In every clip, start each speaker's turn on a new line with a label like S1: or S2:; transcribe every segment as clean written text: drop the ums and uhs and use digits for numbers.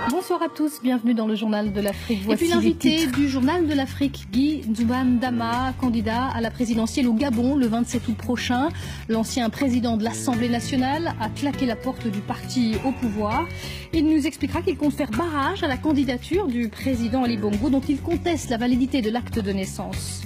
S1: Bonsoir à tous, bienvenue dans le Journal de l'Afrique. Voici et puis l'invité du Journal de l'Afrique, Guy Nzouban-Dama, candidat à la présidentielle au Gabon le 27 août prochain. L'ancien président de l'Assemblée nationale a claqué la porte du parti au pouvoir. Il nous expliquera qu'il compte faire barrage à la candidature du président Ali Bongo, dont il conteste la validité de l'acte de naissance.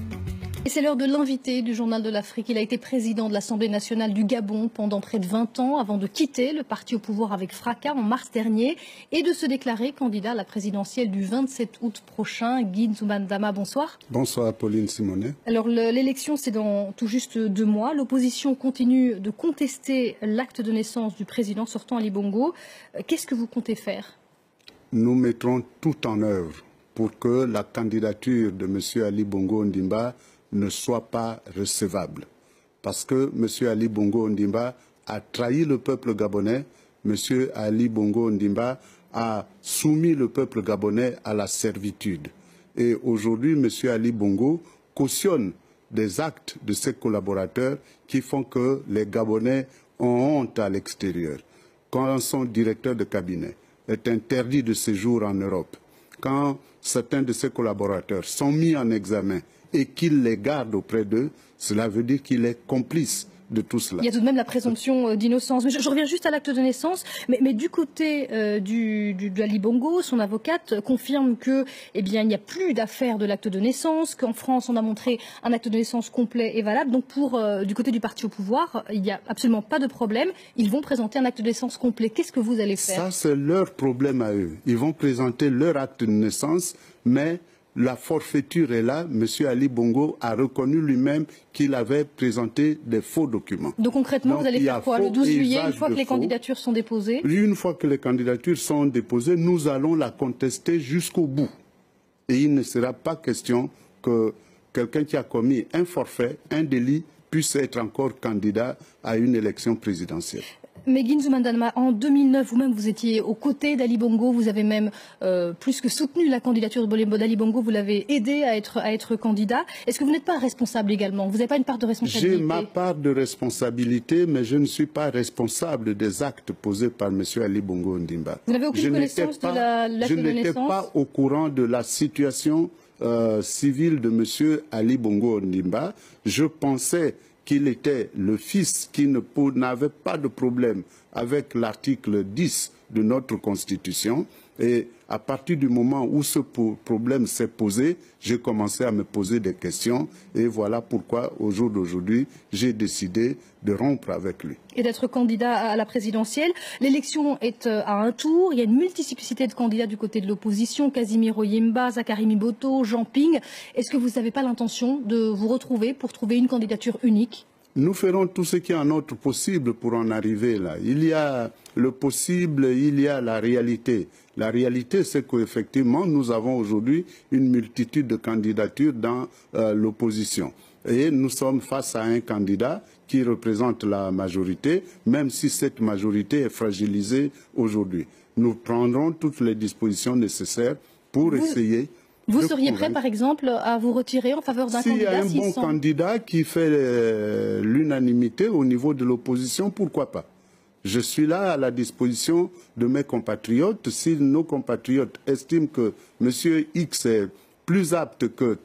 S1: Et c'est l'heure de l'invité du Journal de l'Afrique. Il a été président de l'Assemblée nationale du Gabon pendant près de 20 ans avant de quitter le parti au pouvoir avec fracas en mars dernier et de se déclarer candidat à la présidentielle du 27 août prochain. Guy Nzouban-Dama, bonsoir.
S2: Bonsoir Pauline Simonet.
S1: Alors l'élection, c'est dans tout juste 2 mois. L'opposition continue de contester l'acte de naissance du président sortant Ali Bongo. Qu'est-ce que vous comptez faire?
S2: Nous mettrons tout en œuvre pour que la candidature de M. Ali Bongo Ondimba ne soit pas recevable. Parce que M. Ali Bongo Ondimba a trahi le peuple gabonais, M. Ali Bongo Ondimba a soumis le peuple gabonais à la servitude. Et aujourd'hui, M. Ali Bongo cautionne des actes de ses collaborateurs qui font que les Gabonais ont honte à l'extérieur. Quand son directeur de cabinet est interdit de séjour en Europe, quand certains de ses collaborateurs sont mis en examen et qu'il les garde auprès d'eux, cela veut dire qu'il est complice de tout cela.
S1: Il y a tout de même la présomption d'innocence. Mais je reviens juste à l'acte de naissance. Mais du côté d'Ali Bongo, son avocate confirme que, il n'y a plus d'affaire de l'acte de naissance, qu'en France, on a montré un acte de naissance complet et valable. Donc du côté du parti au pouvoir, il n'y a absolument pas de problème. Ils vont présenter un acte de naissance complet. Qu'est-ce que vous allez faire?
S2: Ça, c'est leur problème à eux. Ils vont présenter leur acte de naissance, mais la forfaiture est là. M. Ali Bongo a reconnu lui-même qu'il avait présenté des faux documents.
S1: Donc concrètement, vous allez faire quoi le 12 juillet, une fois que les candidatures sont déposées?
S2: Une fois que les candidatures sont déposées, nous allons la contester jusqu'au bout. Et il ne sera pas question que quelqu'un qui a commis un forfait, un délit, puisse être encore candidat à une élection présidentielle.
S1: Mais Guy Nzouban-Dama, en 2009, vous-même, vous étiez aux côtés d'Ali Bongo, vous avez même plus que soutenu la candidature d'Ali Bongo, vous l'avez aidé à être candidat. Est-ce que vous n'êtes pas responsable également? Vous n'avez pas une part de responsabilité?
S2: J'ai ma part de responsabilité, mais je ne suis pas responsable des actes posés par M. Ali Bongo Ondimba.
S1: Vous n'avez aucune connaissance de l'acte de naissance?
S2: Je n'étais pas au courant de la situation civile de M. Ali Bongo Ondimba. Je pensais qu'il était le fils qui n'avait pas de problème avec l'article 10 de notre Constitution. Et à partir du moment où ce problème s'est posé, j'ai commencé à me poser des questions. Et voilà pourquoi, au jour d'aujourd'hui, j'ai décidé de rompre avec lui.
S1: Et d'être candidat à la présidentielle. L'élection est à un tour. Il y a une multiplicité de candidats du côté de l'opposition. Casimiro Yemba, Zakari Miboto, Jean Ping. Est-ce que vous n'avez pas l'intention de vous retrouver pour trouver une candidature unique?
S2: Nous ferons tout ce qui est en notre possible pour en arriver là. Il y a le possible, il y a la réalité. La réalité, c'est qu'effectivement, nous avons aujourd'hui une multitude de candidatures dans l'opposition. Et nous sommes face à un candidat qui représente la majorité, même si cette majorité est fragilisée aujourd'hui. Nous prendrons toutes les dispositions nécessaires pour essayer.
S1: Vous seriez prêt, par exemple, à vous retirer en faveur d'un candidat?
S2: S'il y a un bon candidat qui fait l'unanimité au niveau de l'opposition, pourquoi pas? Je suis là à la disposition de mes compatriotes. Si nos compatriotes estiment que M. X est plus apte que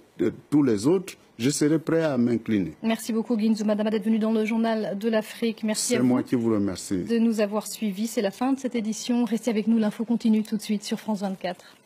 S2: tous les autres, je serai prêt à m'incliner.
S1: Merci beaucoup Guy Nzouban-Dama d'être venu dans le Journal de l'Afrique. Merci à vous.
S2: C'est moi qui vous remercie
S1: De nous avoir suivis. C'est la fin de cette édition. Restez avec nous, l'info continue tout de suite sur France 24.